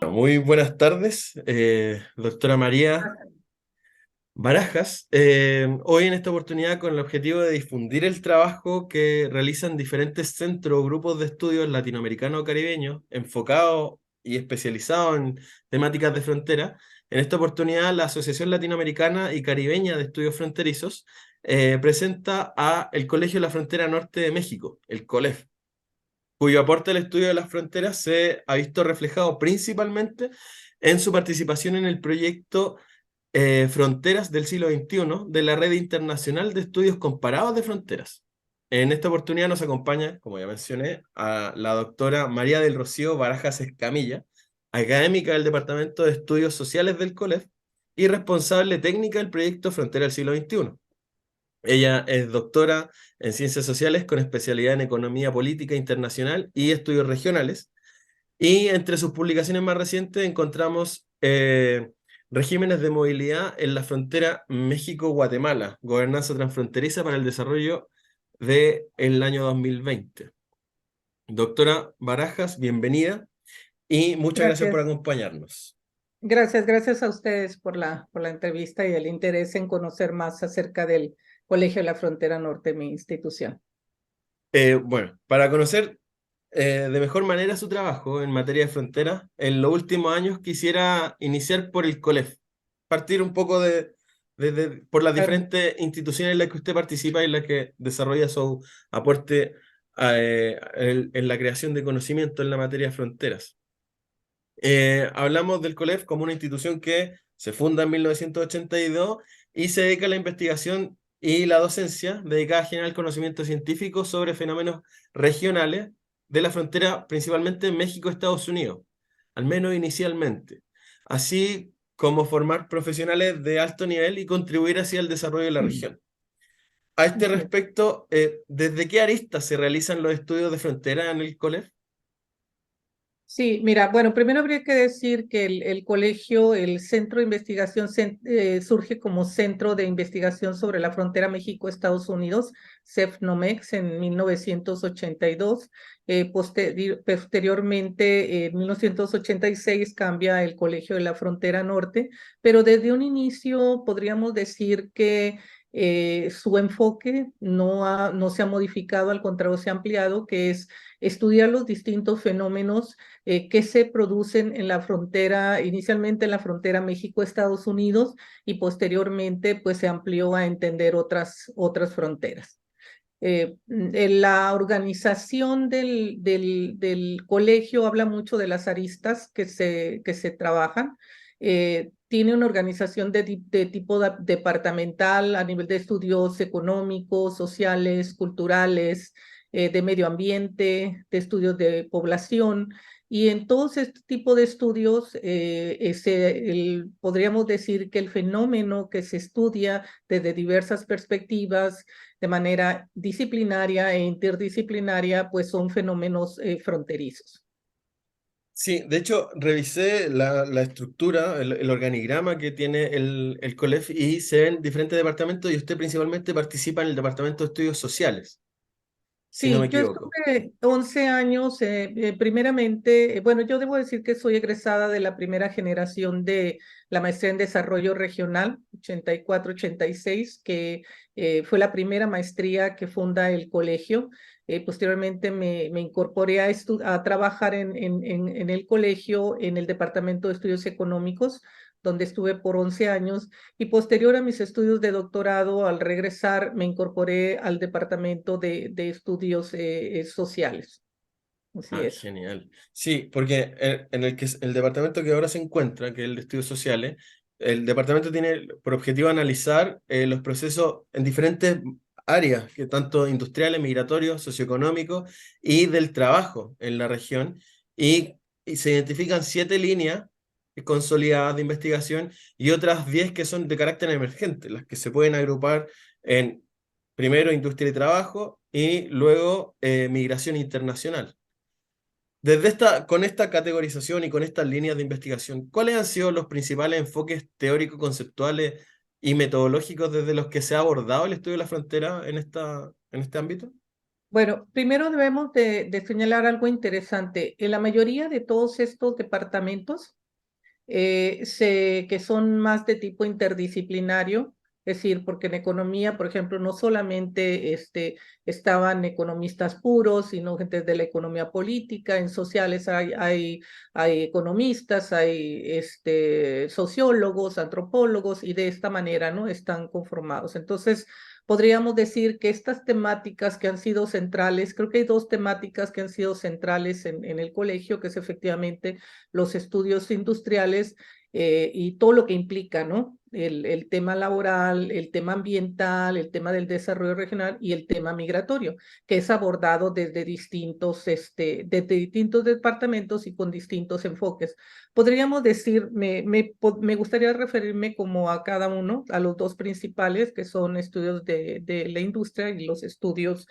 Muy buenas tardes, doctora María Barajas. Hoy en esta oportunidad con el objetivo de difundir el trabajo que realizan diferentes centros o grupos de estudios latinoamericanos-caribeños enfocados y especializados en temáticas de frontera. En esta oportunidad, la Asociación Latinoamericana y Caribeña de Estudios Fronterizos presenta a el Colegio de la Frontera Norte de México, el COLEF, cuyo aporte al estudio de las fronteras se ha visto reflejado principalmente en su participación en el proyecto Fronteras del siglo XXI de la Red Internacional de Estudios Comparados de Fronteras. En esta oportunidad nos acompaña, como ya mencioné, a la doctora María del Rocío Barajas Escamilla, académica del Departamento de Estudios Sociales del COLEF y responsable técnica del proyecto Frontera del siglo XXI. Ella es doctora en Ciencias Sociales con especialidad en Economía Política Internacional y Estudios Regionales. Y entre sus publicaciones más recientes encontramos Regímenes de Movilidad en la Frontera México-Guatemala, Gobernanza Transfronteriza para el Desarrollo del año 2020. Doctora Barajas, bienvenida y muchas gracias por Gracias, acompañarnos. gracias a ustedes por la entrevista y el interés en conocer más acerca del Colegio de la Frontera Norte, mi institución. Bueno, para conocer de mejor manera su trabajo en materia de frontera, en los últimos años quisiera iniciar por el COLEF, partir un poco por las Claro. diferentes instituciones en las que usted participa y en las que desarrolla su aporte en la creación de conocimiento en la materia de fronteras. Hablamos del COLEF como una institución que se funda en 1982 y se dedica a la investigación y la docencia dedicada a generar conocimiento científico sobre fenómenos regionales de la frontera, principalmente México-Estados Unidos, al menos inicialmente, así como formar profesionales de alto nivel y contribuir hacia el desarrollo de la región. A este Así es. respecto, ¿desde qué aristas se realizan los estudios de frontera en el COLEF? Sí, mira, bueno, primero habría que decir que el colegio, el centro de investigación surge como centro de investigación sobre la frontera México-Estados Unidos, CEFNOMEX, en 1982. Posteriormente, en 1986 cambia el Colegio de la Frontera Norte, pero desde un inicio podríamos decir que su enfoque no se ha modificado, al contrario, se ha ampliado, que es estudiar los distintos fenómenos que se producen en la frontera, inicialmente en la frontera México-Estados Unidos y posteriormente pues se amplió a entender otras fronteras. La organización del colegio habla mucho de las aristas que se trabajan. Tiene una organización de tipo departamental a nivel de estudios económicos, sociales, culturales, de medio ambiente, de estudios de población. Y en todos este tipo de estudios, podríamos decir que el fenómeno que se estudia desde diversas perspectivas, de manera disciplinaria e interdisciplinaria, pues son fenómenos fronterizos. Sí, de hecho, revisé la estructura, el organigrama que tiene el COLEF y se ven diferentes departamentos y usted principalmente participa en el Departamento de Estudios Sociales, si no me Sí, yo equivoco. estuve 11 años, primeramente, bueno, yo debo decir que soy egresada de la primera generación de la maestría en desarrollo regional, 84-86, que fue la primera maestría que funda el colegio. Posteriormente me incorporé a trabajar en el colegio, en el Departamento de Estudios Económicos, donde estuve por 11 años, y posterior a mis estudios de doctorado, al regresar, me incorporé al Departamento de Estudios Sociales. Así Ah, es. genial. Sí, porque en el departamento que ahora se encuentra, que es el de Estudios Sociales, el departamento tiene por objetivo analizar los procesos en diferentes áreas, que tanto industriales, migratorios, socioeconómicos y del trabajo en la región, y se identifican 7 líneas consolidadas de investigación y otras 10 que son de carácter emergente, las que se pueden agrupar en primero industria y trabajo y luego migración internacional. Con esta categorización y con estas líneas de investigación, ¿cuáles han sido los principales enfoques teóricos, conceptuales y metodológicos desde los que se ha abordado el estudio de la frontera en este ámbito? Bueno, primero debemos de señalar algo interesante. En la mayoría de todos estos departamentos, que son más de tipo interdisciplinario, es decir, porque en economía, por ejemplo, no solamente estaban economistas puros, sino gente de la economía política, en sociales hay economistas, hay sociólogos, antropólogos, y de esta manera, ¿no? Están conformados. Entonces, podríamos decir que estas temáticas que han sido centrales, creo que hay dos temáticas que han sido centrales en el colegio, que es efectivamente los estudios industriales y todo lo que implica, ¿no? El tema laboral, el tema ambiental, el tema del desarrollo regional y el tema migratorio, que es abordado desde distintos departamentos y con distintos enfoques. Podríamos decir, me gustaría referirme como a cada uno, a los dos principales, que son estudios de la industria y los estudios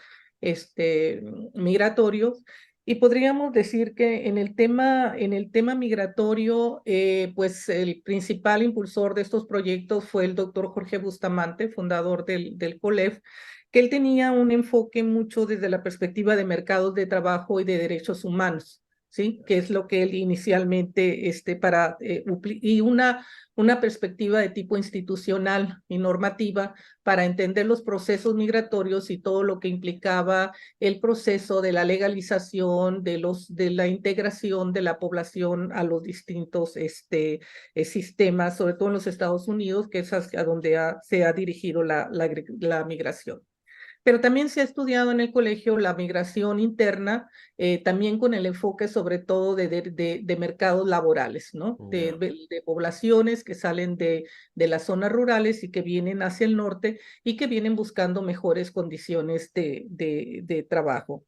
migratorios. Y podríamos decir que en el tema migratorio, pues el principal impulsor de estos proyectos fue el doctor Jorge Bustamante, fundador del COLEF, que él tenía un enfoque mucho desde la perspectiva de mercados de trabajo y de derechos humanos, ¿sí? Que es lo que él inicialmente, y una perspectiva de tipo institucional y normativa para entender los procesos migratorios y todo lo que implicaba el proceso de la legalización, de la integración de la población a los distintos sistemas, sobre todo en los Estados Unidos, que es hacia donde se ha dirigido la migración. Pero también se ha estudiado en el colegio la migración interna, también con el enfoque sobre todo de mercados laborales, ¿no? Ya. De poblaciones que salen de las zonas rurales y que vienen hacia el norte y que vienen buscando mejores condiciones de trabajo.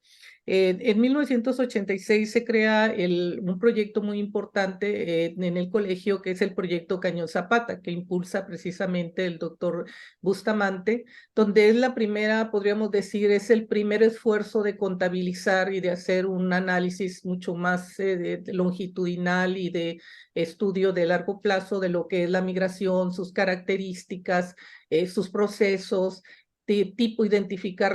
En 1986 se crea un proyecto muy importante en el colegio, que es el proyecto Cañón Zapata, que impulsa precisamente el doctor Bustamante, donde es la primera, podríamos decir, es el primer esfuerzo de contabilizar y de hacer un análisis mucho más longitudinal y de estudio de largo plazo de lo que es la migración, sus características, sus procesos, de tipo identificar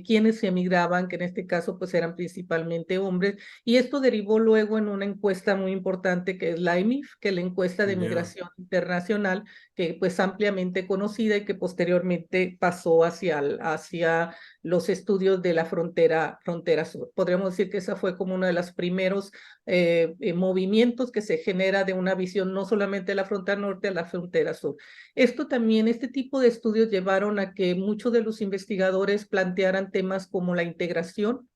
quienes se emigraban, que en este caso pues eran principalmente hombres, y esto derivó luego en una encuesta muy importante que es la EMIF, que es la encuesta de Ya. migración internacional, que pues ampliamente conocida y que posteriormente pasó hacia los estudios de la frontera sur. Podríamos decir que esa fue como uno de los primeros movimientos que se genera de una visión no solamente de la frontera norte a la frontera sur. Esto también, este tipo de estudios llevaron a que muchos de los investigadores plantearan temas como la integración,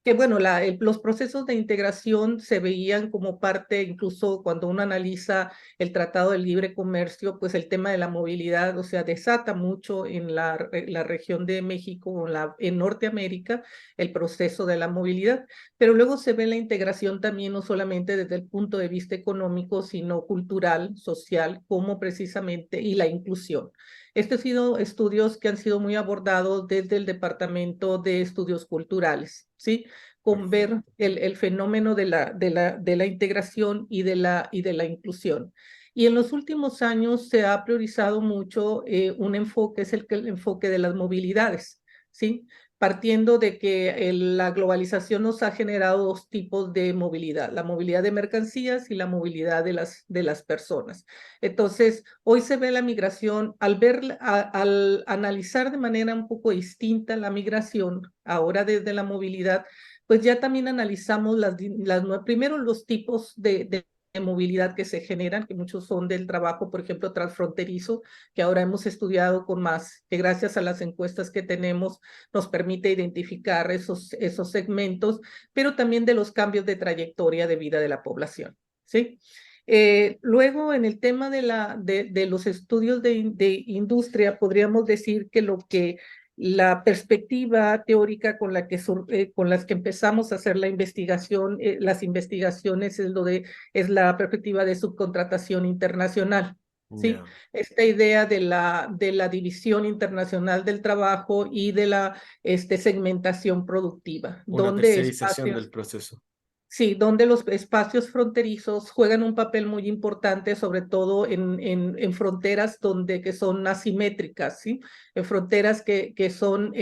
que bueno, los procesos de integración se veían como parte, incluso cuando uno analiza el Tratado de Libre Comercio, pues el tema de la movilidad, o sea, desata mucho en la región de México, en Norteamérica, el proceso de la movilidad, pero luego se ve la integración también no solamente desde el punto de vista económico, sino cultural, social, como precisamente, y la inclusión. Estos han sido estudios que han sido muy abordados desde el Departamento de Estudios Culturales, ¿sí? Con Perfecto. ver el fenómeno de la integración y de la inclusión. Y en los últimos años se ha priorizado mucho un enfoque, es el enfoque de las movilidades, ¿sí? Partiendo de que la globalización nos ha generado dos tipos de movilidad, la movilidad de mercancías y la movilidad de las personas. Entonces, hoy se ve la migración, al analizar de manera un poco distinta la migración, ahora desde la movilidad, pues ya también analizamos primero los tipos de movilidad que se generan, que muchos son del trabajo, por ejemplo, transfronterizo, que ahora hemos estudiado con más, que gracias a las encuestas que tenemos nos permite identificar esos segmentos, pero también de los cambios de trayectoria de vida de la población, ¿sí? Luego, en el tema de los estudios de industria, podríamos decir que la perspectiva teórica con las que empezamos a hacer las investigaciones es la perspectiva de subcontratación internacional. ¿Sí? Ya. Esta idea de la división internacional del trabajo y de la segmentación productiva, Una donde tercerización del espacios. proceso. Sí, donde los espacios fronterizos juegan un papel muy importante, sobre todo en fronteras que son asimétricas, ¿sí? En fronteras que son,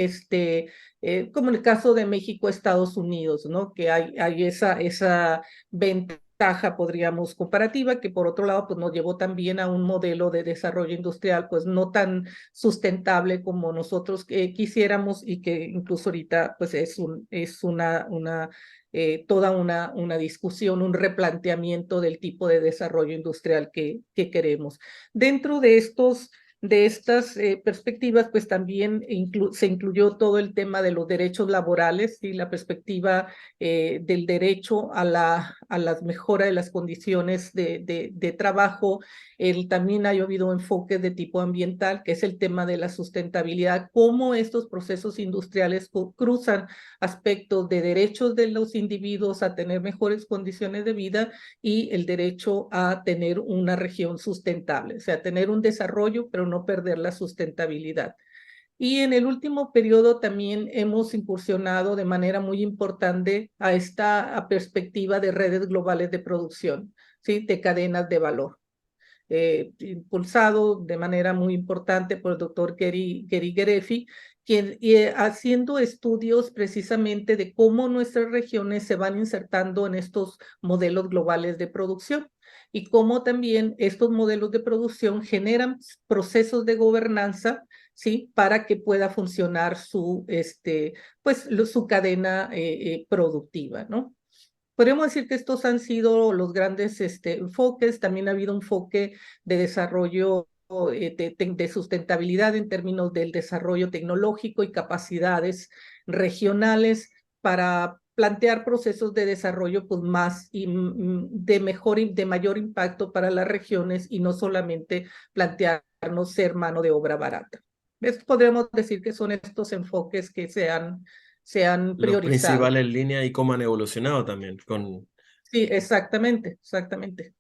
como en el caso de México, Estados Unidos, ¿no? Que hay esa ventaja, podríamos, comparativa, que por otro lado, pues nos llevó también a un modelo de desarrollo industrial, pues no tan sustentable como nosotros quisiéramos y que incluso ahorita, pues es toda una discusión, un replanteamiento del tipo de desarrollo industrial que queremos. Dentro de estas perspectivas, pues también se incluyó todo el tema de los derechos laborales y la perspectiva del derecho a la mejora de las condiciones de trabajo. También ha habido enfoques de tipo ambiental, que es el tema de la sustentabilidad, cómo estos procesos industriales cruzan aspectos de derechos de los individuos a tener mejores condiciones de vida y el derecho a tener una región sustentable, o sea, tener un desarrollo, pero no perder la sustentabilidad. Y en el último periodo también hemos incursionado de manera muy importante a esta perspectiva de redes globales de producción, ¿sí? De cadenas de valor. Impulsado de manera muy importante por el doctor Gary Gerefi, quien haciendo estudios precisamente de cómo nuestras regiones se van insertando en estos modelos globales de producción y cómo también estos modelos de producción generan procesos de gobernanza, ¿sí? Para que pueda funcionar su cadena productiva, ¿no? Podríamos decir que estos han sido los grandes enfoques. También ha habido un enfoque de desarrollo de sustentabilidad en términos del desarrollo tecnológico y capacidades regionales para plantear procesos de desarrollo pues más y de mayor impacto para las regiones y no solamente plantearnos ser mano de obra barata. Podríamos decir que son estos enfoques que se han Los priorizado. principales líneas y cómo han evolucionado también con... Sí, exactamente, exactamente.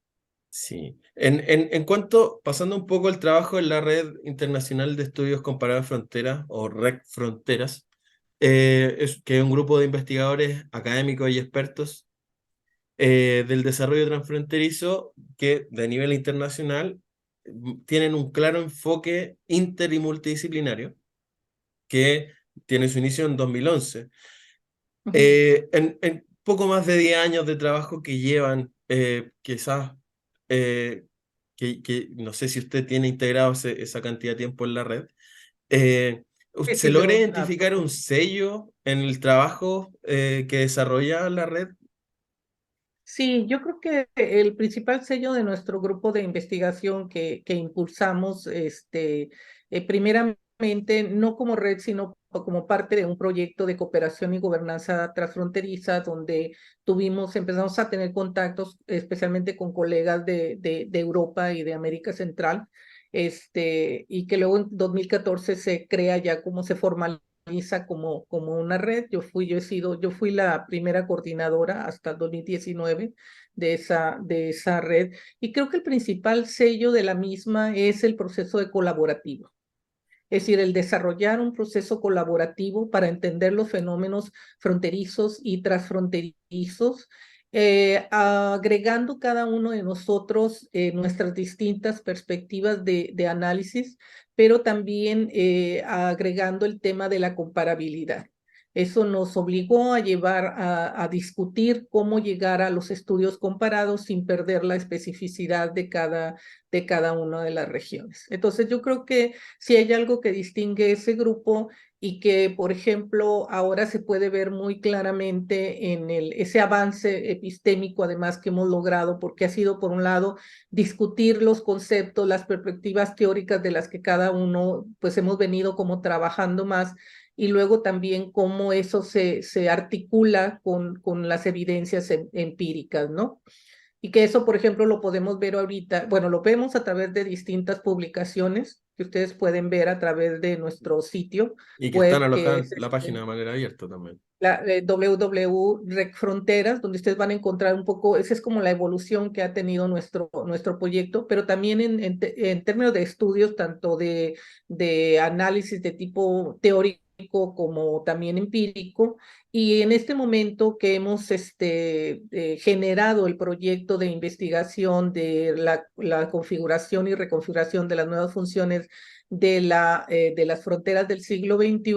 Sí. En cuanto, pasando un poco el trabajo en la Red Internacional de Estudios Comparados de Fronteras, o REC Fronteras, que es un grupo de investigadores académicos y expertos del desarrollo transfronterizo que de nivel internacional tienen un claro enfoque inter y multidisciplinario que tiene su inicio en 2011. Ujú. En poco más de 10 años de trabajo que llevan, quizás, eh, que no sé si usted tiene integrado esa cantidad de tiempo en la red, Sí, ¿se sí, logra yo, identificar un sello en el trabajo que desarrolla la red? sí, yo creo que el principal sello de nuestro grupo de investigación que impulsamos, primeramente, no como red, sino como parte de un proyecto de cooperación y gobernanza transfronteriza, donde empezamos a tener contactos especialmente con colegas de Europa y de América Central, y que luego en 2014 se crea ya como se formaliza como una red. Yo fui la primera coordinadora hasta el 2019 de esa red y creo que el principal sello de la misma es el proceso de colaborativo. Es decir, el desarrollar un proceso colaborativo para entender los fenómenos fronterizos y transfronterizos, agregando cada uno de nosotros nuestras distintas perspectivas de análisis, pero también agregando el tema de la comparabilidad. Eso nos obligó a llevar a discutir cómo llegar a los estudios comparados sin perder la especificidad de cada una de las regiones. Entonces, yo creo que si hay algo que distingue ese grupo y que, por ejemplo, ahora se puede ver muy claramente en ese avance epistémico, además, que hemos logrado, porque ha sido, por un lado, discutir los conceptos, las perspectivas teóricas de las que cada uno, pues, hemos venido como trabajando más, y luego también cómo eso se articula con las evidencias empíricas, ¿no? Y que eso, por ejemplo, lo podemos ver ahorita, bueno, lo vemos a través de distintas publicaciones que ustedes pueden ver a través de nuestro sitio Y que están web, que alojadas es en la página de manera abierta también. www.recfronteras, donde ustedes van a encontrar un poco, esa es como la evolución que ha tenido nuestro proyecto, pero también en términos de estudios, tanto de análisis de tipo teórico como también empírico, Y en este momento que hemos generado el proyecto de investigación de la configuración y reconfiguración de las nuevas funciones de las fronteras del siglo XXI,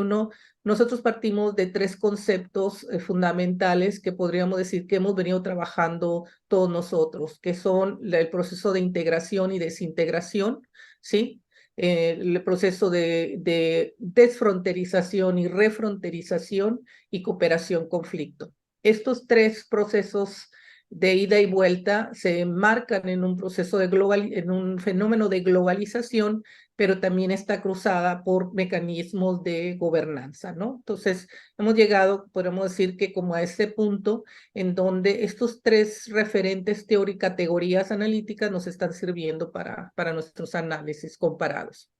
nosotros partimos de tres conceptos fundamentales que podríamos decir que hemos venido trabajando todos nosotros, que son el proceso de integración y desintegración, ¿sí? El proceso de desfronterización y refronterización y cooperación-conflicto. Estos tres procesos de ida y vuelta se enmarcan en un proceso en un fenómeno de globalización, pero también está cruzada por mecanismos de gobernanza, ¿no? Entonces, hemos llegado, podemos decir que como a ese punto en donde estos tres referentes categorías analíticas nos están sirviendo para nuestros análisis comparados.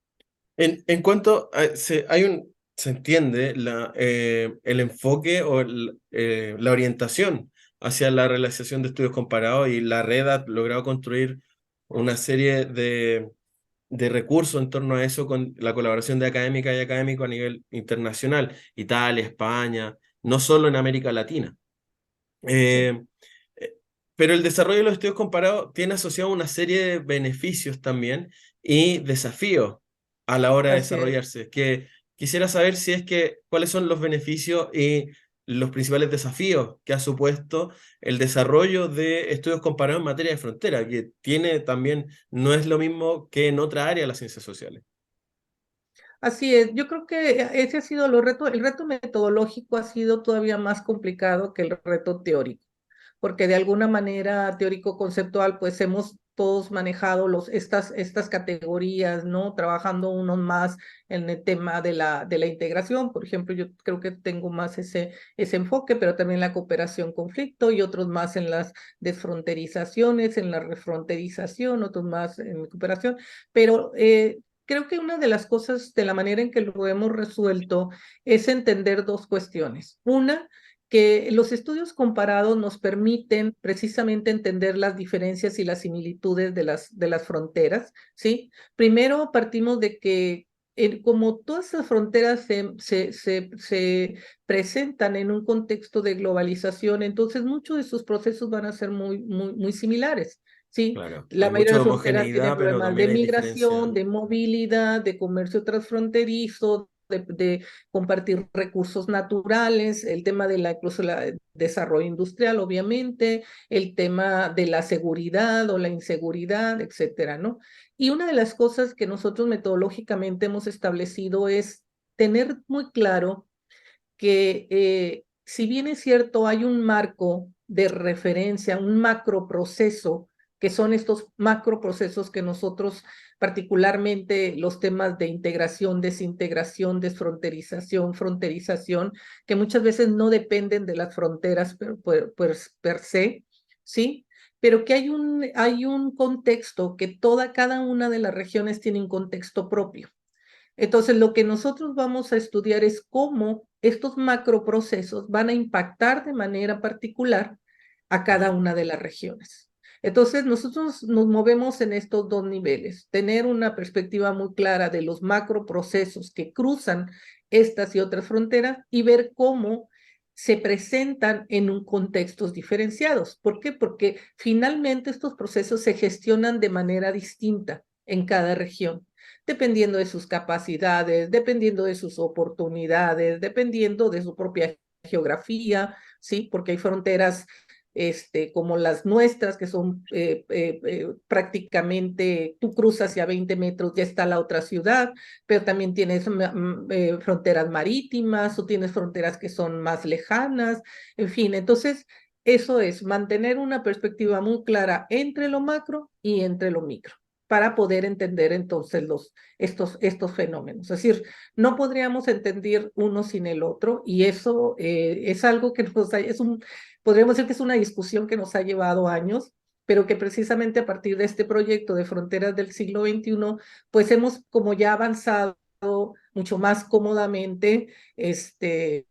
En cuanto a, se entiende el enfoque o la orientación hacia la realización de estudios comparados, y la red ha logrado construir una serie de recursos en torno a eso con la colaboración de académicas y académicos a nivel internacional, Italia, España, no solo en América Latina. Sí. Eh, eh, pero el desarrollo de los estudios comparados tiene asociado una serie de beneficios también y desafíos a la hora de Así es. desarrollarse. Que quisiera saber si es que cuáles son los beneficios y los principales desafíos que ha supuesto el desarrollo de estudios comparados en materia de frontera, que tiene también, no es lo mismo que en otra área de las ciencias sociales. Así es, yo creo que ese ha sido el reto metodológico ha sido todavía más complicado que el reto teórico, porque de alguna manera teórico-conceptual, pues hemos todos manejado estas categorías, ¿no? Trabajando unos más en el tema de la integración, por ejemplo, yo creo que tengo más ese enfoque, pero también la cooperación-conflicto y otros más en las desfronterizaciones, en la refronterización, otros más en cooperación, pero creo que una de las cosas de la manera en que lo hemos resuelto es entender dos cuestiones. Una, que los estudios comparados nos permiten precisamente entender las diferencias y las similitudes de las fronteras, ¿sí? Primero partimos de que como todas las fronteras se presentan en un contexto de globalización, entonces muchos de sus procesos van a ser muy similares. Sí, Claro, la hay mayoría mucha de las fronteras tienen homogeneidad, pero problemas de también hay diferencia. migración, de movilidad, de comercio transfronterizo, de compartir recursos naturales, el tema de incluso el desarrollo industrial, obviamente, el tema de la seguridad o la inseguridad, etcétera, ¿no? Y una de las cosas que nosotros metodológicamente hemos establecido es tener muy claro que si bien es cierto, hay un marco de referencia, un macroproceso, que son estos macroprocesos que nosotros, particularmente los temas de integración, desintegración, desfronterización, fronterización, que muchas veces no dependen de las fronteras per se, ¿sí? Pero que hay un contexto, que cada una de las regiones tiene un contexto propio. Entonces, lo que nosotros vamos a estudiar es cómo estos macroprocesos van a impactar de manera particular a cada Claro. una de las regiones. Entonces, nosotros nos movemos en estos dos niveles, tener una perspectiva muy clara de los macroprocesos que cruzan estas y otras fronteras y ver cómo se presentan en un contextos diferenciados. ¿Por qué? Porque finalmente estos procesos se gestionan de manera distinta en cada región, dependiendo de sus capacidades, dependiendo de sus oportunidades, dependiendo de su propia geografía, ¿sí? Porque hay fronteras como las nuestras, que son prácticamente, tú cruzas y a 20 metros ya está la otra ciudad, pero también tienes fronteras marítimas o tienes fronteras que son más lejanas, en fin, entonces eso es mantener una perspectiva muy clara entre lo macro y entre lo micro para poder entender entonces estos fenómenos. Es decir, no podríamos entender uno sin el otro y eso es algo que podríamos decir que es una discusión que nos ha llevado años, pero que precisamente a partir de este proyecto de Fronteras del siglo XXI, pues hemos como ya avanzado mucho más cómodamente,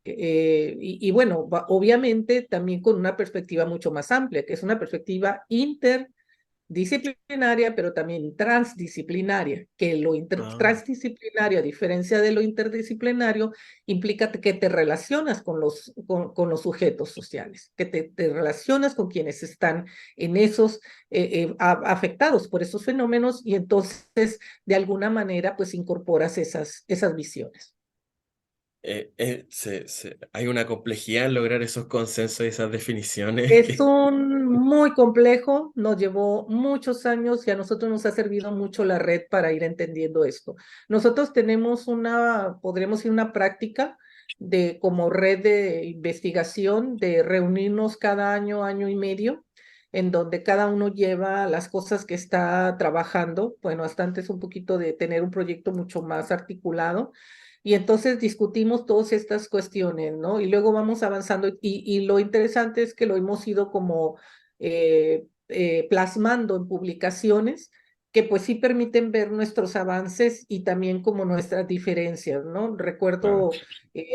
y bueno, obviamente también con una perspectiva mucho más amplia, que es una perspectiva disciplinaria, pero también transdisciplinaria, que lo Ah, transdisciplinario, a diferencia de lo interdisciplinario, implica que te relacionas con los sujetos sociales, que te relacionas con quienes están en esos, afectados por esos fenómenos y entonces, de alguna manera, pues incorporas esas visiones. hay una complejidad en lograr esos consensos y esas definiciones Es que, un muy complejo, nos llevó muchos años y a nosotros nos ha servido mucho la red para ir entendiendo esto. Nosotros tenemos podríamos decir, una práctica de como red de investigación, de reunirnos cada año, año y medio, en donde cada uno lleva las cosas que está trabajando. Bueno, hasta antes un poquito de tener un proyecto mucho más articulado y entonces discutimos todas estas cuestiones, ¿no? Y luego vamos avanzando y lo interesante es que lo hemos ido como plasmando en publicaciones que pues sí permiten ver nuestros avances y también como nuestras diferencias, ¿no? claro, Recuerdo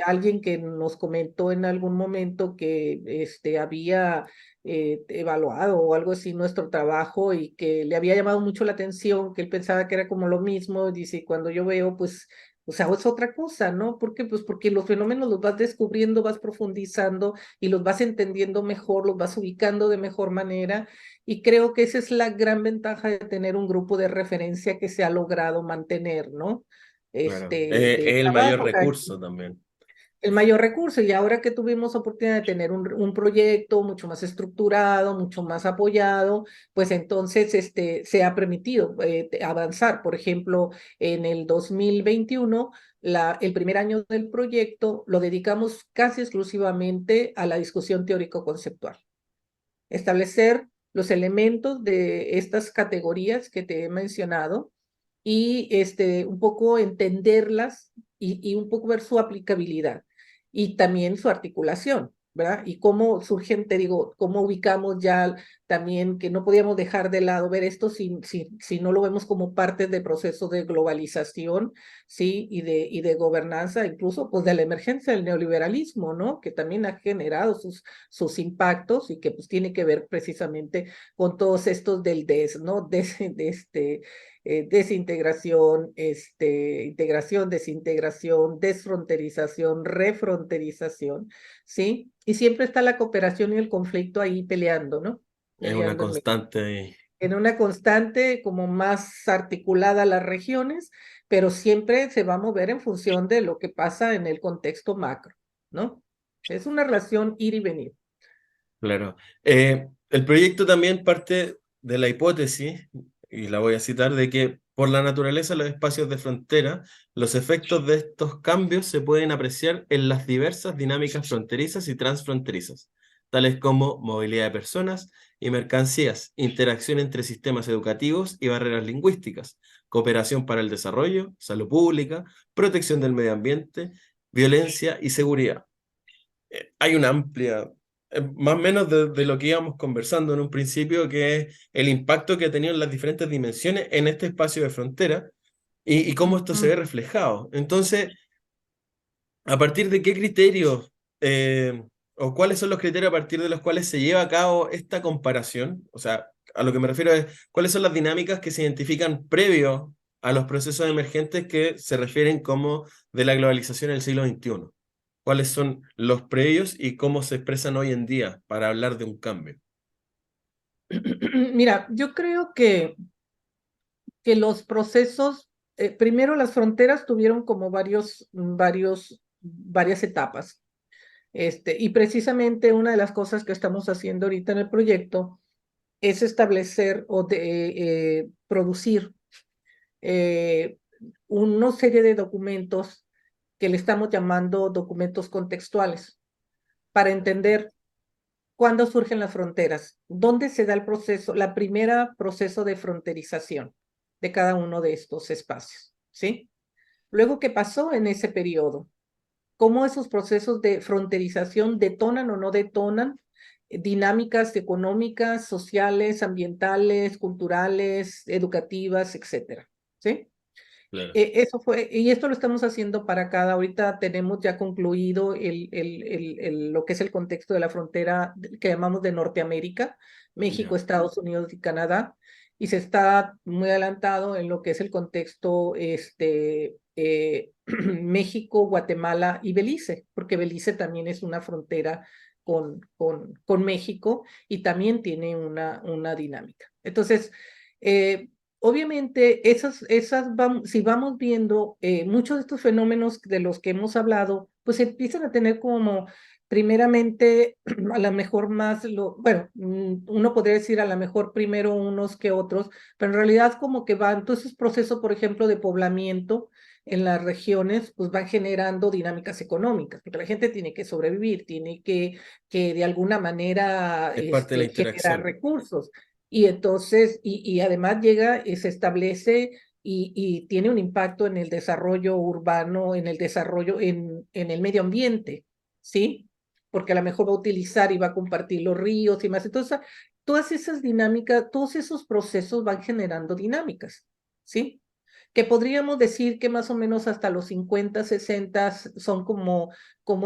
alguien que nos comentó en algún momento que había evaluado o algo así nuestro trabajo y que le había llamado mucho la atención, que él pensaba que era como lo mismo, dice, cuando yo veo, pues o sea, es otra cosa, ¿no? ¿Por qué? Pues porque los fenómenos los vas descubriendo, vas profundizando y los vas entendiendo mejor, los vas ubicando de mejor manera. Y creo que esa es la gran ventaja de tener un grupo de referencia que se ha logrado mantener, ¿no? claro. De Es el mayor trabajo. recurso también. El mayor recurso. Y ahora que tuvimos oportunidad de tener un proyecto mucho más estructurado, mucho más apoyado, pues entonces se ha permitido avanzar. Por ejemplo, en el 2021, el primer año del proyecto lo dedicamos casi exclusivamente a la discusión teórico-conceptual. Establecer los elementos de estas categorías que te he mencionado y un poco entenderlas y un poco ver su aplicabilidad y también su articulación, ¿verdad? Y cómo surgen, te digo, cómo ubicamos ya también que no podíamos dejar de lado ver esto si no lo vemos como parte del proceso de globalización, ¿sí? Y de gobernanza, incluso pues de la emergencia del neoliberalismo, ¿no? Que también ha generado sus impactos y que pues tiene que ver precisamente con todos estos del ¿no? Desintegración, integración, desintegración, desfronterización, refronterización, ¿sí? Y siempre está la cooperación y el conflicto ahí peleando, ¿no? Es una Peleando constante. en una constante como más articulada a las regiones, pero siempre se va a mover en función de lo que pasa en el contexto macro, ¿no? Es una relación ir y venir. Claro. El proyecto también parte de la hipótesis, y la voy a citar, de que por la naturaleza de los espacios de frontera, los efectos de estos cambios se pueden apreciar en las diversas dinámicas fronterizas y transfronterizas, tales como movilidad de personas y mercancías, interacción entre sistemas educativos y barreras lingüísticas, cooperación para el desarrollo, salud pública, protección del medio ambiente, violencia y seguridad. Hay una amplia, más o menos de lo que íbamos conversando en un principio, que es el impacto que ha tenido en las diferentes dimensiones en este espacio de frontera y cómo esto se Ujú. ve reflejado. Entonces, ¿a partir de qué criterios o cuáles son los criterios a partir de los cuales se lleva a cabo esta comparación? O sea, a lo que me refiero es cuáles son las dinámicas que se identifican previo a los procesos emergentes que se refieren como de la globalización del siglo XXI. ¿Cuáles son los previos y cómo se expresan hoy en día para hablar de un cambio? Mira, yo creo que los procesos, primero las fronteras tuvieron como varias etapas. Y precisamente una de las cosas que estamos haciendo ahorita en el proyecto es establecer producir eh, una serie de documentos que le estamos llamando documentos contextuales para entender cuándo surgen las fronteras, dónde se da el proceso, la primera proceso de fronterización de cada uno de estos espacios, ¿sí? Luego, ¿qué pasó en ese periodo? ¿Cómo esos procesos de fronterización detonan o no detonan dinámicas económicas, sociales, ambientales, culturales, educativas, etcétera? ¿Sí? Claro, Eso fue, y esto lo estamos haciendo para cada, ahorita tenemos ya concluido lo que es el contexto de la frontera que llamamos de Norteamérica, México, ya, Estados Unidos y Canadá. y se está muy adelantado en lo que es el contexto México, Guatemala y Belice, porque Belice también es una frontera con México y también tiene una dinámica. Entonces, obviamente, si vamos viendo muchos de estos fenómenos de los que hemos hablado, pues empiezan a tener como, primeramente, a lo mejor más, bueno, uno podría decir a lo mejor primero unos que otros, pero en realidad como que van, todos esos procesos, por ejemplo, de poblamiento en las regiones, pues van generando dinámicas económicas, porque la gente tiene que sobrevivir, tiene que de alguna manera Es parte de la generar interacción. recursos. Y entonces, y además llega, se establece y tiene un impacto en el desarrollo urbano, en el desarrollo, en el medio ambiente, ¿sí? Porque a lo mejor va a utilizar y va a compartir los ríos y más. Entonces, todas esas dinámicas, todos esos procesos van generando dinámicas, ¿sí? Que podríamos decir que más o menos hasta los 50, 60 son como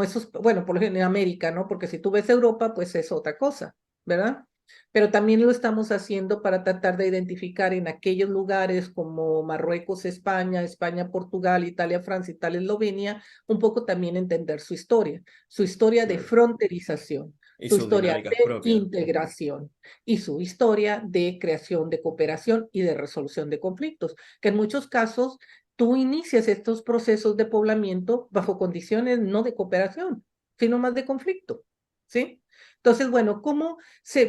esos, bueno, por ejemplo en América, ¿no? Porque si tú ves Europa, pues es otra cosa, ¿verdad? Pero también lo estamos haciendo para tratar de identificar en aquellos lugares como Marruecos, España, España, Portugal, Italia, Francia, Italia, Eslovenia, un poco también entender su historia de Claro. fronterización, Y su sus historia dinámicas de propias. integración y su historia de creación de cooperación y de resolución de conflictos, que en muchos casos tú inicias estos procesos de poblamiento bajo condiciones no de cooperación, sino más de conflicto, ¿sí? Entonces, bueno, ¿cómo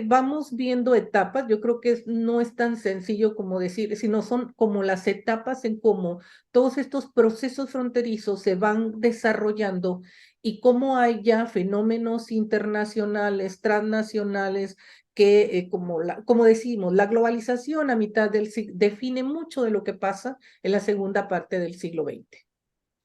vamos viendo etapas? Yo creo que no es tan sencillo como decir, sino son como las etapas en cómo todos estos procesos fronterizos se van desarrollando y cómo hay ya fenómenos internacionales, transnacionales, que como decimos, la globalización a mitad del siglo define mucho de lo que pasa en la segunda parte del siglo XX.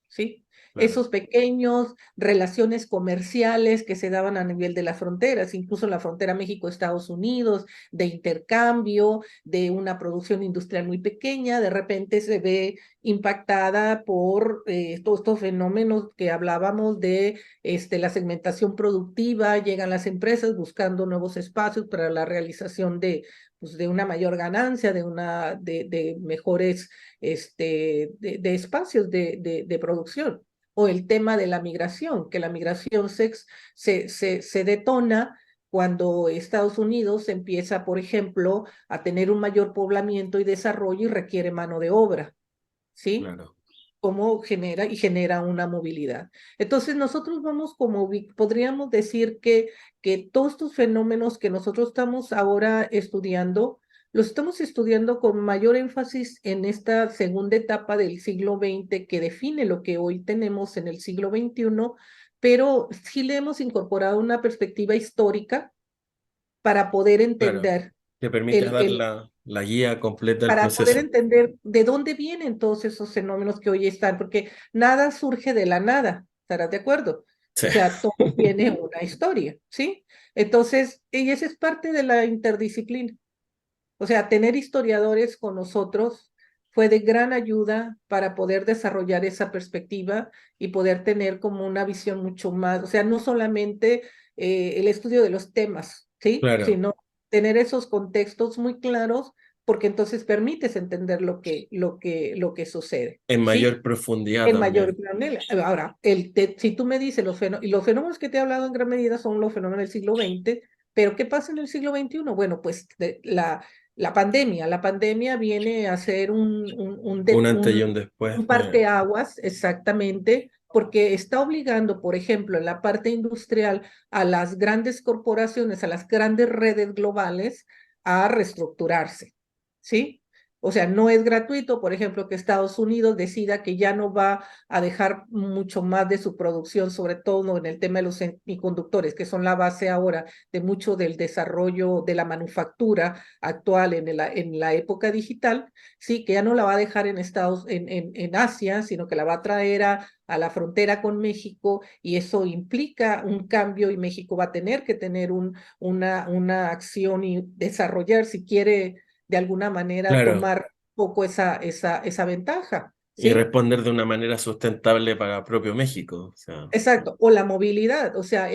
¿Sí? Claro. Esos pequeños relaciones comerciales que se daban a nivel de las fronteras, incluso la frontera México-Estados Unidos, de intercambio, de una producción industrial muy pequeña, de repente se ve impactada por todos estos fenómenos que hablábamos de la segmentación productiva, llegan las empresas buscando nuevos espacios para la realización pues, de una mayor ganancia, de mejores de espacios de producción. O el tema de la migración, que la migración se detona cuando Estados Unidos empieza, por ejemplo, a tener un mayor poblamiento y desarrollo y requiere mano de obra, ¿sí? Claro. Cómo genera una movilidad. Entonces nosotros vamos como, podríamos decir que todos estos fenómenos que nosotros estamos ahora estudiando, los estamos estudiando con mayor énfasis en esta segunda etapa del siglo XX que define lo que hoy tenemos en el siglo XXI, pero sí le hemos incorporado una perspectiva histórica para poder Claro. entender Te permite el, dar el, la guía completa del para poder proceso. entender de dónde vienen todos esos fenómenos que hoy están, porque nada surge de la nada, ¿estarás de acuerdo? Sí. O sea, todo tiene una historia, ¿sí? Entonces, y esa es parte de la interdisciplina. O sea, tener historiadores con nosotros fue de gran ayuda para poder desarrollar esa perspectiva y poder tener como una visión mucho más, o sea, no solamente el estudio de los temas, ¿sí? Claro. Sino tener esos contextos muy claros porque entonces permites entender lo que sucede, En ¿sí? mayor profundidad En mayor también. granel. Ahora, si tú me dices y los fenómenos que te he hablado en gran medida son los fenómenos del siglo XX, pero ¿qué pasa en el siglo XXI? Bueno, pues la pandemia viene a ser Un antes y un después un de... parteaguas exactamente, porque está obligando, por ejemplo, en la parte industrial a las grandes corporaciones, a las grandes redes globales a reestructurarse, ¿sí? O sea, no es gratuito, por ejemplo, que Estados Unidos decida que ya no va a dejar mucho más de su producción, sobre todo en el tema de los semiconductores, que son la base ahora de mucho del desarrollo de la manufactura actual en la época digital, sí, que ya no la va a dejar en Asia, sino que la va a traer a la frontera con México, y eso implica un cambio, y México va a tener que tener una acción y desarrollar, si quiere de alguna manera Claro. tomar un poco esa ventaja. Y ¿sí? responder de una manera sustentable para propio México. O sea, Exacto, o la movilidad, o sea,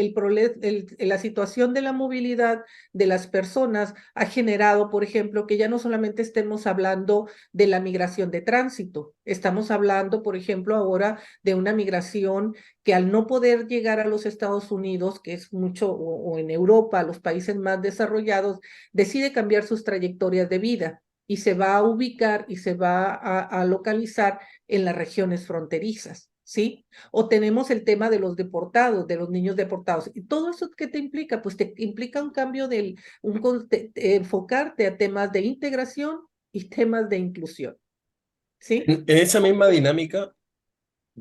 la situación de la movilidad de las personas ha generado, por ejemplo, que ya no solamente estemos hablando de la migración de tránsito, estamos hablando, por ejemplo, ahora de una migración que al no poder llegar a los Estados Unidos, que es mucho, o en Europa, a los países más desarrollados, decide cambiar sus trayectorias de vida y se va a ubicar y se va a localizar en las regiones fronterizas, ¿sí? O tenemos el tema de los deportados, de los niños deportados. ¿Y todo eso qué te implica? Pues te implica un cambio enfocarte a temas de integración y temas de inclusión, ¿sí? en esa misma dinámica,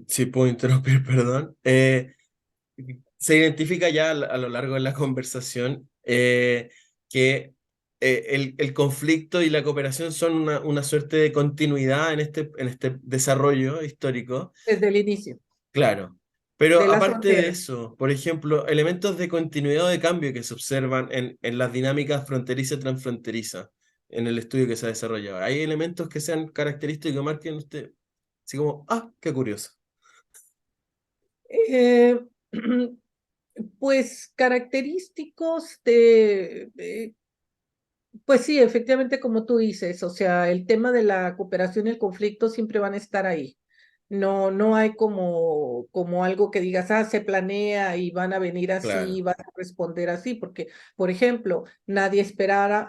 si puedo interrumpir, perdón, se identifica ya a lo largo de la conversación que el conflicto y la cooperación son una suerte de continuidad en este desarrollo histórico, Desde el inicio claro. Pero de las aparte de fronteras. eso, por ejemplo, elementos de continuidad o de cambio que se observan en las dinámicas fronteriza y transfronteriza, en el estudio que se ha desarrollado. ¿Hay elementos que sean característicos que marquen usted? Así como, ah, qué curioso. Eh, pues característicos pues sí, efectivamente, como tú dices, o sea, el tema de la cooperación y el conflicto siempre van a estar ahí. No, no hay como algo que digas, ah, se planea y van a venir así, Claro. van a responder así, porque, por ejemplo, nadie esperaba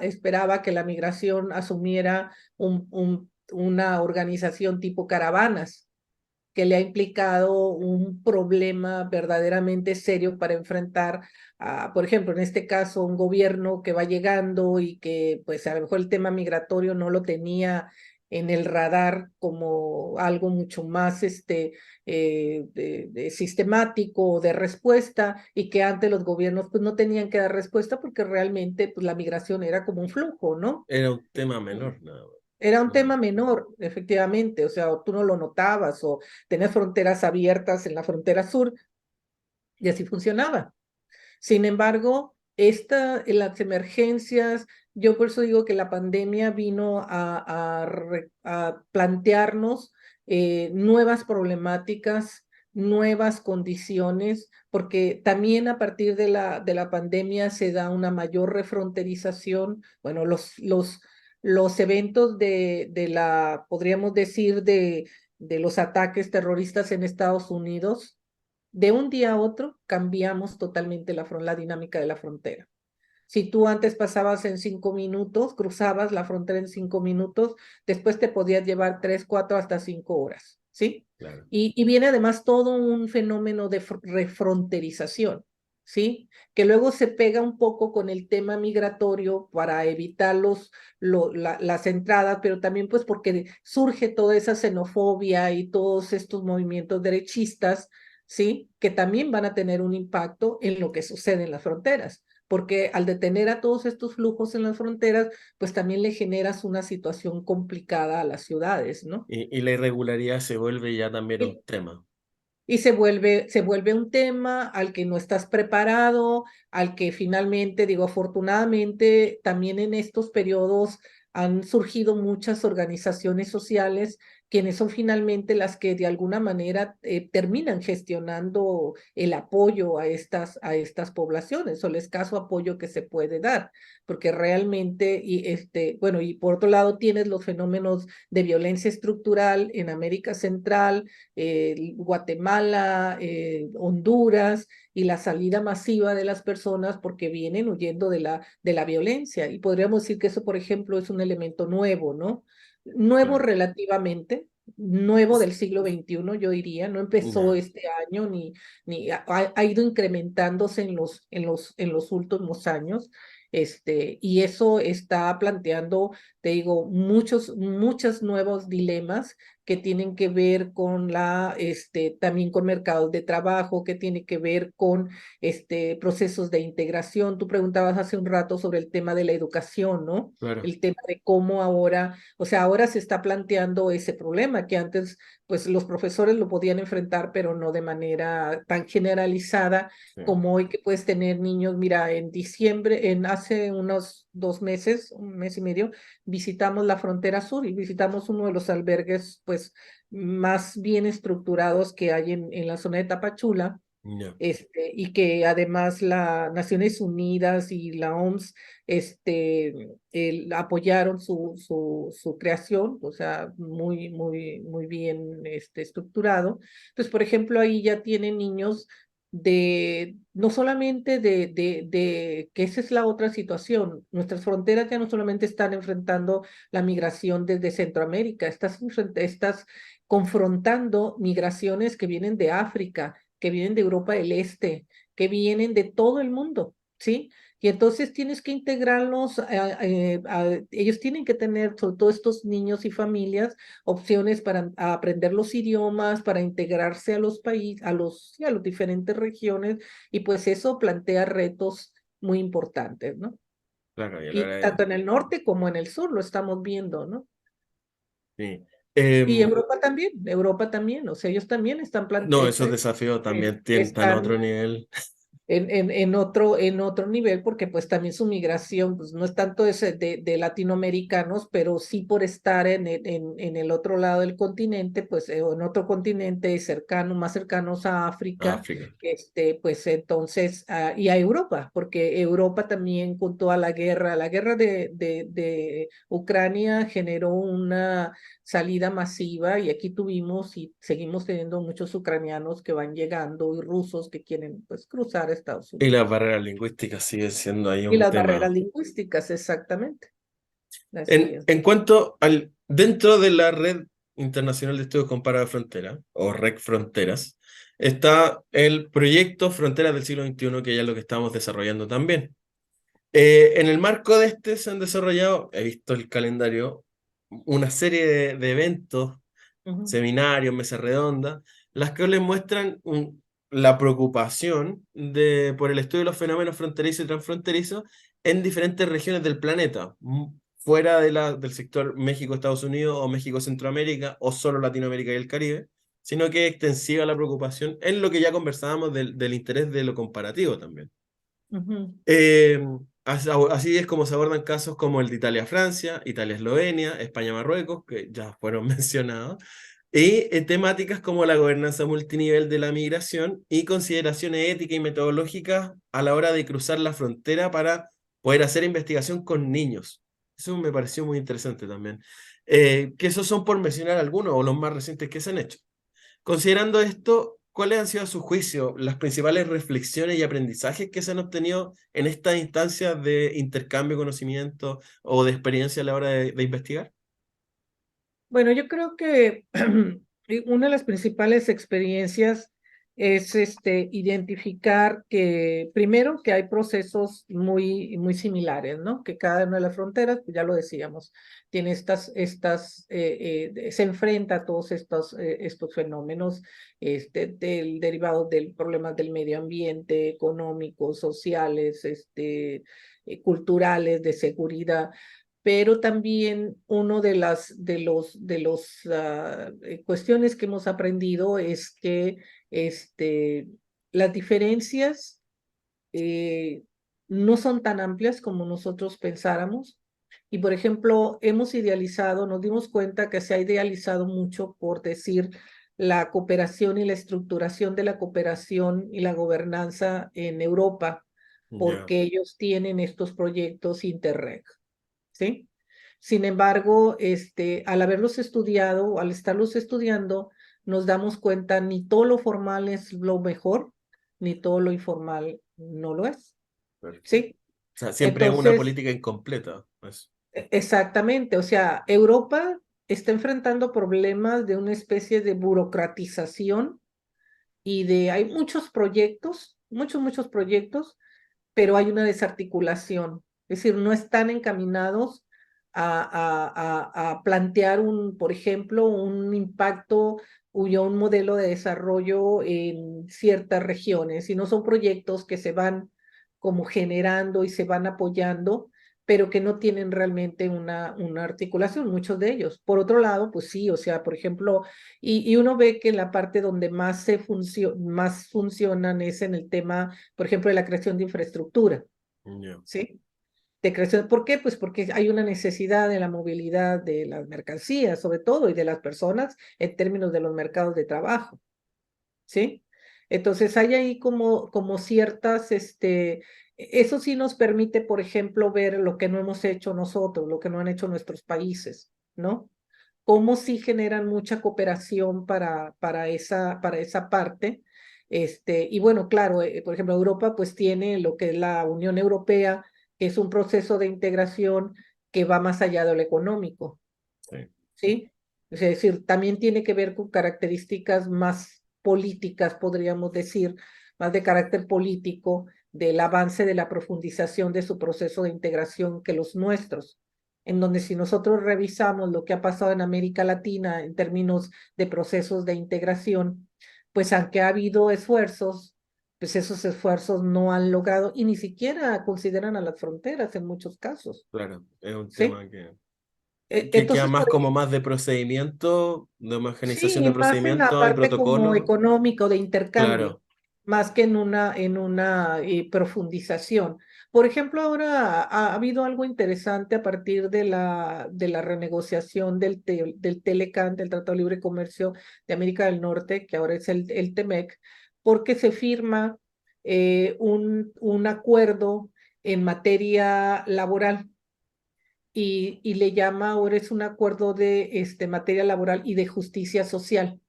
que la migración asumiera una organización tipo caravanas, que le ha implicado un problema verdaderamente serio para enfrentar a, por ejemplo, en este caso, un gobierno que va llegando y que pues a lo mejor el tema migratorio no lo tenía en el radar como algo mucho más de sistemático o de respuesta, y que antes los gobiernos pues no tenían que dar respuesta porque realmente pues la migración era como un flujo, ¿no? Era un tema menor, nada más. Era un No. tema menor, efectivamente, o sea, o tú no lo notabas, o tenías fronteras abiertas en la frontera sur, y así funcionaba. Sin embargo, en las emergencias, yo por eso digo que la pandemia vino a plantearnos nuevas problemáticas, nuevas condiciones, porque también a partir de la pandemia se da una mayor refronterización. Bueno, los eventos podríamos decir, de los ataques terroristas en Estados Unidos, de un día a otro cambiamos totalmente la dinámica de la frontera. Si tú antes pasabas en 5 minutos, cruzabas la frontera en 5 minutos, después te podías llevar 3, 4, hasta 5 horas, ¿sí? Claro. Y viene además todo un fenómeno de refronterización, ¿sí? Que luego se pega un poco con el tema migratorio para evitar las entradas, pero también pues porque surge toda esa xenofobia y todos estos movimientos derechistas, ¿sí? Que también van a tener un impacto en lo que sucede en las fronteras, porque al detener a todos estos flujos en las fronteras, pues también le generas una situación complicada a las ciudades, ¿no? Y la irregularidad se vuelve ya también un Y, tema. y se vuelve un tema al que no estás preparado, al que finalmente, digo, afortunadamente, también en estos periodos han surgido muchas organizaciones sociales, quienes son finalmente las que de alguna manera terminan gestionando el apoyo a estas poblaciones, o el escaso apoyo que se puede dar, porque realmente, bueno, y por otro lado tienes los fenómenos de violencia estructural en América Central, Guatemala, Honduras, y la salida masiva de las personas porque vienen huyendo de la violencia. Y podríamos decir que eso, por ejemplo, es un elemento nuevo, ¿no? Nuevo Claro. relativamente, nuevo S- del siglo XXI, yo diría, no empezó Ya. este año ni ha ido incrementándose en los últimos años. Y eso está planteando, te digo, muchos nuevos dilemas que tienen que ver con también con mercados de trabajo, que tiene que ver con procesos de integración. Tú preguntabas hace un rato sobre el tema de la educación, ¿no? Claro. El tema de cómo ahora, o sea, ahora se está planteando ese problema que antes pues los profesores lo podían enfrentar, pero no de manera tan generalizada Sí. como hoy que puedes tener niños. Mira, en diciembre, hace unos 2 meses, un mes y medio, visitamos la frontera sur y visitamos uno de los albergues, pues, más bien estructurados que hay en la zona de Tapachula, Ya. y que además las Naciones Unidas y la OMS apoyaron su creación, o sea, muy bien estructurado. Entonces, por ejemplo, ahí ya tienen niños no solamente que esa es la otra situación, nuestras fronteras ya no solamente están enfrentando la migración desde Centroamérica, estás confrontando migraciones que vienen de África, que vienen de Europa del Este, que vienen de todo el mundo, ¿sí? Y entonces tienes que integrarlos, ellos tienen que tener, sobre todo estos niños y familias, opciones para aprender los idiomas, para integrarse a los países, sí, a las diferentes regiones, y pues eso plantea retos muy importantes, ¿no? Claro, y a la Y hora tanto en el norte como en el sur lo estamos viendo, ¿no? sí. Y Europa también, o sea, ellos también No, esos desafíos también están a otro están nivel. en otro nivel, porque pues también su migración pues, no es tanto de latinoamericanos, pero sí por estar en el otro lado del continente, pues o en otro continente cercano, más cercanos a África, África. pues entonces, y a Europa, porque Europa también con toda la guerra de Ucrania generó una salida masiva y aquí tuvimos y seguimos teniendo muchos ucranianos que van llegando y rusos que quieren pues cruzar a Estados Y las Unidos. barreras lingüísticas siguen siendo ahí Y un las barreras tema. lingüísticas, exactamente. Así es. En cuanto dentro de la Red Internacional de Estudios Comparados de Frontera, o REC Fronteras, está el proyecto Fronteras del siglo XXI, que ya es lo que estamos desarrollando también. En el marco de este se han desarrollado, he visto el calendario, una serie de eventos, Ujú, seminarios, mesas redondas, las que les muestran la preocupación por el estudio de los fenómenos fronterizos y transfronterizos en diferentes regiones del planeta, fuera del sector México-Estados Unidos o México-Centroamérica o solo Latinoamérica y el Caribe, sino que es extensiva la preocupación en lo que ya conversábamos del interés de lo comparativo también. ujú. Eh, Así es como se abordan casos como el de Italia-Francia, Italia-Eslovenia, España-Marruecos, que ya fueron mencionados, y temáticas como la gobernanza multinivel de la migración y consideraciones éticas y metodológicas a la hora de cruzar la frontera para poder hacer investigación con niños. Eso me pareció muy interesante también. Que esos son por mencionar algunos o los más recientes que se han hecho. Considerando esto, ¿cuáles han sido a su juicio las principales reflexiones y aprendizajes que se han obtenido en estas instancias de intercambio de conocimiento o de experiencia a la hora de investigar? Bueno, yo creo que una de las principales experiencias es identificar que, primero, que hay procesos muy similares, ¿no? Que cada una de las fronteras, pues ya lo decíamos, tiene se enfrenta a todos estos fenómenos derivados del problemas del medio ambiente, económicos, sociales, culturales, de seguridad, pero también uno de los cuestiones que hemos aprendido es que las diferencias eh, no son tan amplias como nosotros pensáramos. Y, por ejemplo, nos dimos cuenta que se ha idealizado mucho por decir la cooperación y la estructuración de la cooperación y la gobernanza en Europa, Ya. porque ellos tienen estos proyectos Interreg. ¿Sí? Sin embargo, al haberlos estudiado o al estarlos estudiando, nos damos cuenta ni todo lo formal es lo mejor, ni todo lo informal no lo es. Perfecto. ¿Sí? O sea, siempre es una Entonces, política incompleta. Pues. exactamente, o sea, Europa está enfrentando problemas de una especie de burocratización hay muchos proyectos, muchos proyectos, pero hay una desarticulación. Es decir, no están encaminados a plantear por ejemplo, un impacto o un modelo de desarrollo en ciertas regiones, sino son proyectos que se van como generando y se van apoyando, pero que no tienen realmente una articulación, muchos de ellos. Por otro lado, pues sí, o sea, por ejemplo, y uno ve que la parte donde más funcionan es en el tema, por ejemplo, de la creación de infraestructura, Ya, ¿sí? De creación, ¿por qué? Pues porque hay una necesidad de la movilidad de las mercancías, sobre todo, y de las personas en términos de los mercados de trabajo, ¿sí? Entonces hay ahí como ciertas, eso sí nos permite, por ejemplo, ver lo que no hemos hecho nosotros, lo que no han hecho nuestros países, ¿no? Cómo sí generan mucha cooperación para esa parte. Y bueno, claro, por ejemplo, Europa pues tiene lo que es la Unión Europea, que es un proceso de integración que va más allá de lo económico, sí, ¿sí? Es decir, también tiene que ver con características más políticas, podríamos decir, más de carácter político, del avance de la profundización de su proceso de integración que los nuestros, en donde si nosotros revisamos lo que ha pasado en América Latina en términos de procesos de integración, pues aunque ha habido esfuerzos, pues esos esfuerzos no han logrado y ni siquiera consideran a las fronteras en muchos casos, claro, es un ¿sí? tema que queda Entonces, más por como más de procedimiento, de homogenización de sí, más en la procedimiento y parte como protocolo. económico de intercambio, Claro, más que en una profundización. Por ejemplo, ahora ha habido algo interesante a partir de la renegociación del TLCAN, del Tratado de Libre Comercio de América del Norte, que ahora es el TEMEC, porque se firma un acuerdo en materia laboral y le llama ahora es un acuerdo de materia laboral y de justicia social,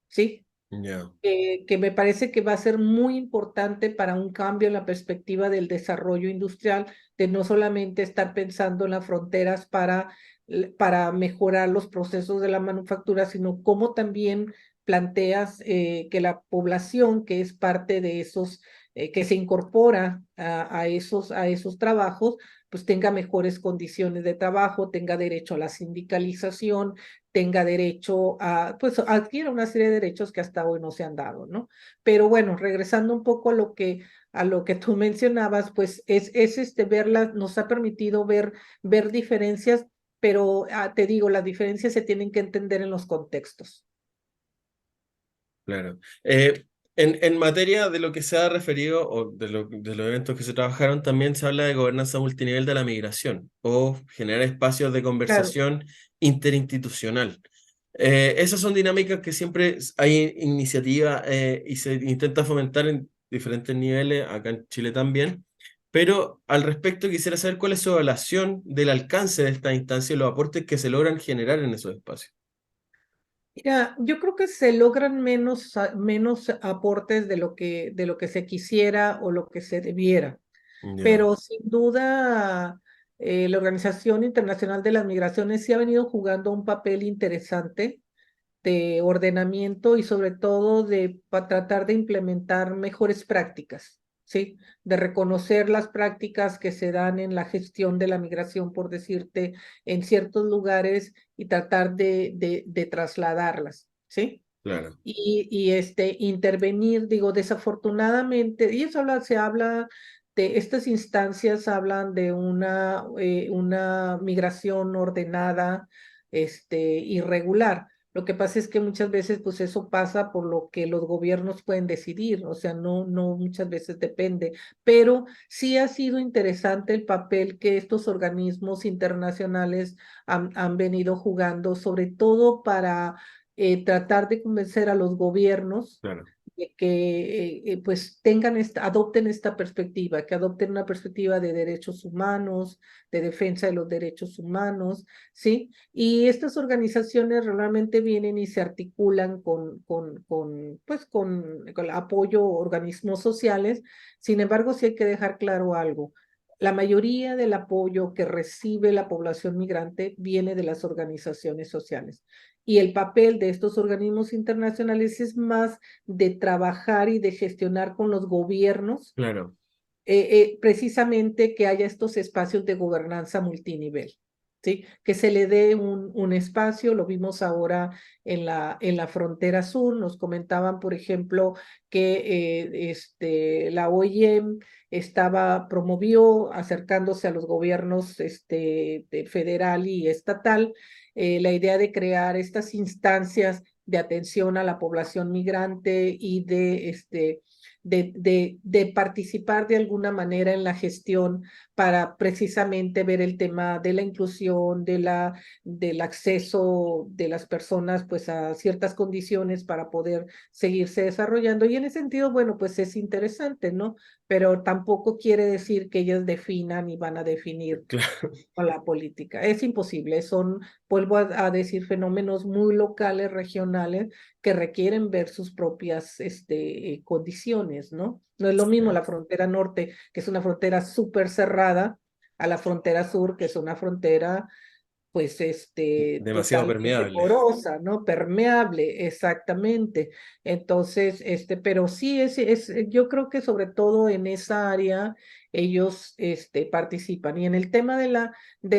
¿sí? ya, Que me parece que va a ser muy importante para un cambio en la perspectiva del desarrollo industrial, de no solamente estar pensando en las fronteras para mejorar los procesos de la manufactura, sino cómo también planteas que la población que es parte de esos, que se incorpora a esos trabajos, pues tenga mejores condiciones de trabajo, tenga derecho a la sindicalización, tenga derecho pues adquiera una serie de derechos que hasta hoy no se han dado, ¿no? Pero bueno, regresando un poco a lo que tú mencionabas, pues es verlas, nos ha permitido ver diferencias, pero te digo, las diferencias se tienen que entender en los contextos. claro. En materia de lo que se ha referido o de los eventos que se trabajaron, también se habla de gobernanza multinivel de la migración o generar espacios de Claro. conversación interinstitucional. Esas son dinámicas que siempre hay iniciativa y se intenta fomentar en diferentes niveles, acá en Chile también. Pero al respecto quisiera saber cuál es su evaluación del alcance de esta instancia y los aportes que se logran generar en esos espacios. Mira, yo creo que se logran menos aportes de lo que se quisiera o lo que se debiera. Ya, Pero sin duda la Organización Internacional de las Migraciones sí ha venido jugando un papel interesante de ordenamiento y sobre todo para tratar de implementar mejores prácticas, ¿sí? De reconocer las prácticas que se dan en la gestión de la migración, por decirte, en ciertos lugares y tratar de trasladarlas, ¿sí? claro, Y intervenir, digo, desafortunadamente, y eso se habla de estas instancias, hablan de una migración ordenada, irregular. Lo que pasa es que muchas veces, pues eso pasa por lo que los gobiernos pueden decidir, o sea, no muchas veces depende, pero sí ha sido interesante el papel que estos organismos internacionales han venido jugando, sobre todo para tratar de convencer a los gobiernos claro. de que pues adopten esta perspectiva, que adopten una perspectiva de derechos humanos, de defensa de los derechos humanos, ¿sí? Y estas organizaciones realmente vienen y se articulan con apoyo a organismos sociales. Sin embargo, sí hay que dejar claro algo. La mayoría del apoyo que recibe la población migrante viene de las organizaciones sociales. Y el papel de estos organismos internacionales es más de trabajar y de gestionar con los gobiernos, Claro. precisamente que haya estos espacios de gobernanza multinivel. ¿sí? Que se le dé un espacio, lo vimos ahora en la frontera sur, nos comentaban, por ejemplo, que la OIM promovió, acercándose a los gobiernos de federal y estatal, la idea de crear estas instancias de atención a la población migrante y de participar de alguna manera en la gestión para precisamente ver el tema de la inclusión, del acceso de las personas pues a ciertas condiciones para poder seguirse desarrollando. Y en ese sentido, bueno, pues es interesante, ¿no? Pero tampoco quiere decir que ellas definan y van a definir Claro, a la política. Es imposible, son, vuelvo a decir, fenómenos muy locales, regionales, que requieren ver sus propias condiciones, ¿no? No es lo mismo sí, la frontera norte, que es una frontera súper cerrada, a la frontera sur, que es una frontera pues demasiado totalmente permeable. porosa, ¿no? Permeable, exactamente. Entonces, pero sí yo creo que sobre todo en esa área ellos participan. Y en el tema de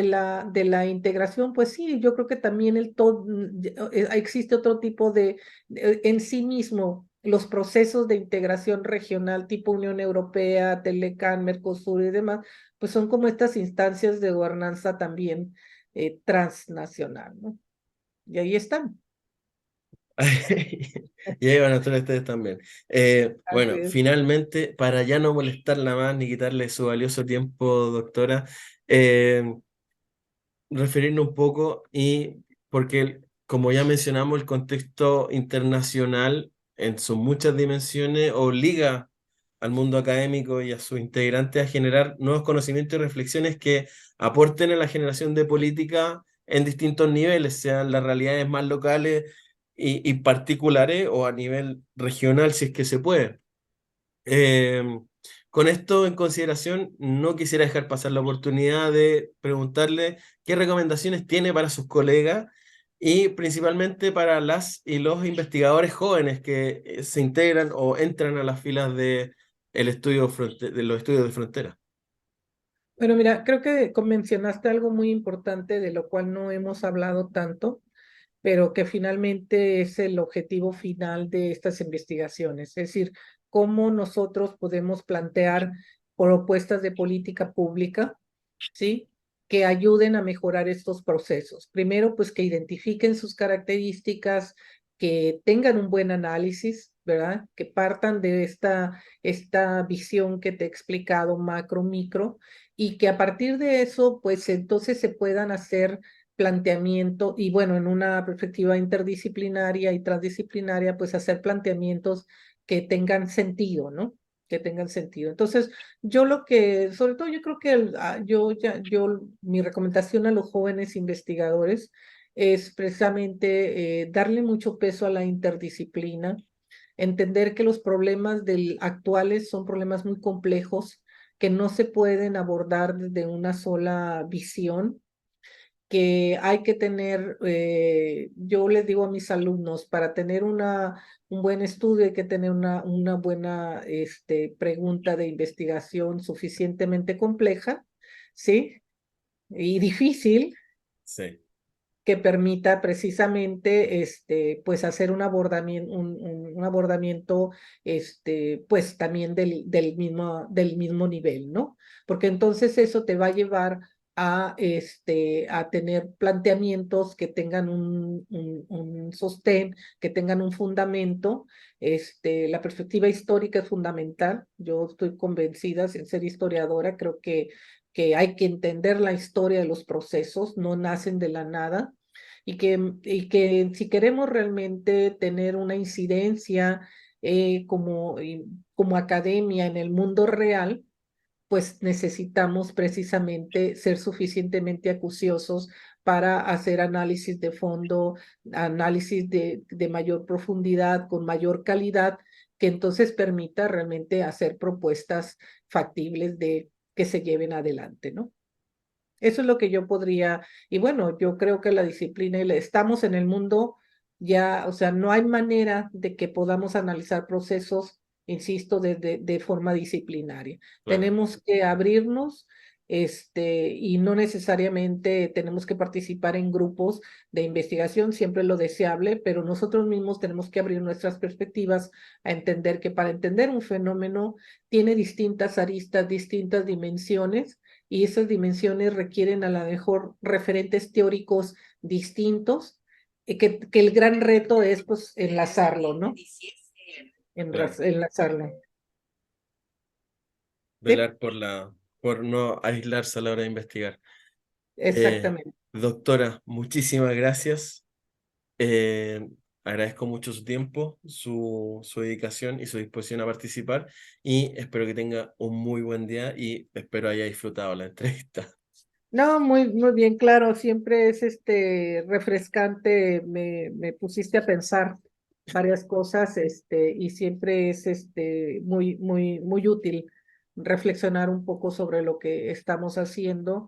la integración, pues sí, yo creo que también existe otro tipo en sí mismo. Los procesos de integración regional tipo Unión Europea, Telecan, Mercosur y demás, pues son como estas instancias de gobernanza también transnacional, ¿no? Y ahí están. Y ahí van a estar ustedes también. Así Bueno, es. finalmente, para ya no molestarla más ni quitarle su valioso tiempo, doctora, eh, referirnos un poco y porque, como ya mencionamos, el contexto internacional en sus muchas dimensiones obliga al mundo académico y a sus integrantes a generar nuevos conocimientos y reflexiones que aporten a la generación de política en distintos niveles, sean las realidades más locales y particulares o a nivel regional, si es que se puede. Eh, con esto en consideración, no quisiera dejar pasar la oportunidad de preguntarle qué recomendaciones tiene para sus colegas y principalmente para las y los investigadores jóvenes que se integran o entran a las filas de los estudios de frontera. Bueno, mira, creo que mencionaste algo muy importante de lo cual no hemos hablado tanto, pero que finalmente es el objetivo final de estas investigaciones, es decir, cómo nosotros podemos plantear propuestas de política pública, ¿sí? Que ayuden a mejorar estos procesos. Primero, pues que identifiquen sus características, que tengan un buen análisis, ¿verdad? Que partan de esta visión que te he explicado, macro, micro, y que a partir de eso, pues entonces se puedan hacer planteamiento y bueno, en una perspectiva interdisciplinaria y transdisciplinaria, pues hacer planteamientos que tengan sentido, ¿no? Que tengan sentido. Entonces, yo sobre todo yo creo que mi recomendación a los jóvenes investigadores es precisamente darle mucho peso a la interdisciplina, entender que los problemas actuales son problemas muy complejos que no se pueden abordar desde una sola visión, que hay que tener, yo les digo a mis alumnos, para tener un buen estudio hay que tener una buena pregunta de investigación suficientemente compleja, ¿sí? Y difícil, Sí. que permita precisamente pues hacer un abordamiento pues también del mismo nivel, ¿no? Porque entonces eso te va a llevar a tener planteamientos que tengan un sostén, que tengan un fundamento. La perspectiva histórica es fundamental. Yo estoy convencida, sin ser historiadora, creo que hay que entender la historia de los procesos, no nacen de la nada, y que si queremos realmente tener una incidencia como academia en el mundo real, pues necesitamos precisamente ser suficientemente acuciosos para hacer análisis de fondo, análisis de mayor profundidad, con mayor calidad, que entonces permita realmente hacer propuestas factibles de que se lleven adelante, ¿no? Eso es lo que yo podría, y bueno, yo creo que la disciplina, estamos en el mundo ya, o sea, no hay manera de que podamos analizar procesos, insisto, de forma disciplinaria. Claro. Tenemos que abrirnos y no necesariamente tenemos que participar en grupos de investigación, siempre es lo deseable, pero nosotros mismos tenemos que abrir nuestras perspectivas a entender que para entender un fenómeno tiene distintas aristas, distintas dimensiones, y esas dimensiones requieren a lo mejor referentes teóricos distintos, que el gran reto es pues enlazarlo, ¿no? Claro. Enlazarlo. Sí, Velar por no aislarse a la hora de investigar. exactamente. Doctora, muchísimas gracias. Eh, Agradezco mucho su tiempo, su dedicación y su disposición a participar y espero que tenga un muy buen día y espero haya disfrutado la entrevista. No, muy bien, claro, siempre es refrescante, me pusiste a pensar varias cosas, y siempre es muy útil reflexionar un poco sobre lo que estamos haciendo.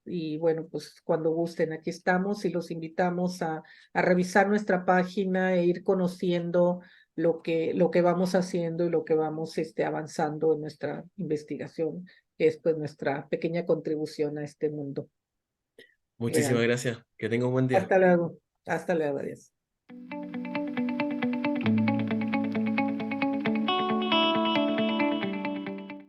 Y bueno, pues cuando gusten, aquí estamos y los invitamos a revisar nuestra página e ir conociendo lo que vamos haciendo y lo que vamos avanzando en nuestra investigación, que es pues nuestra pequeña contribución a este mundo Muchísimas real. gracias. Que tenga un buen día. Hasta luego. Hasta luego. Adiós.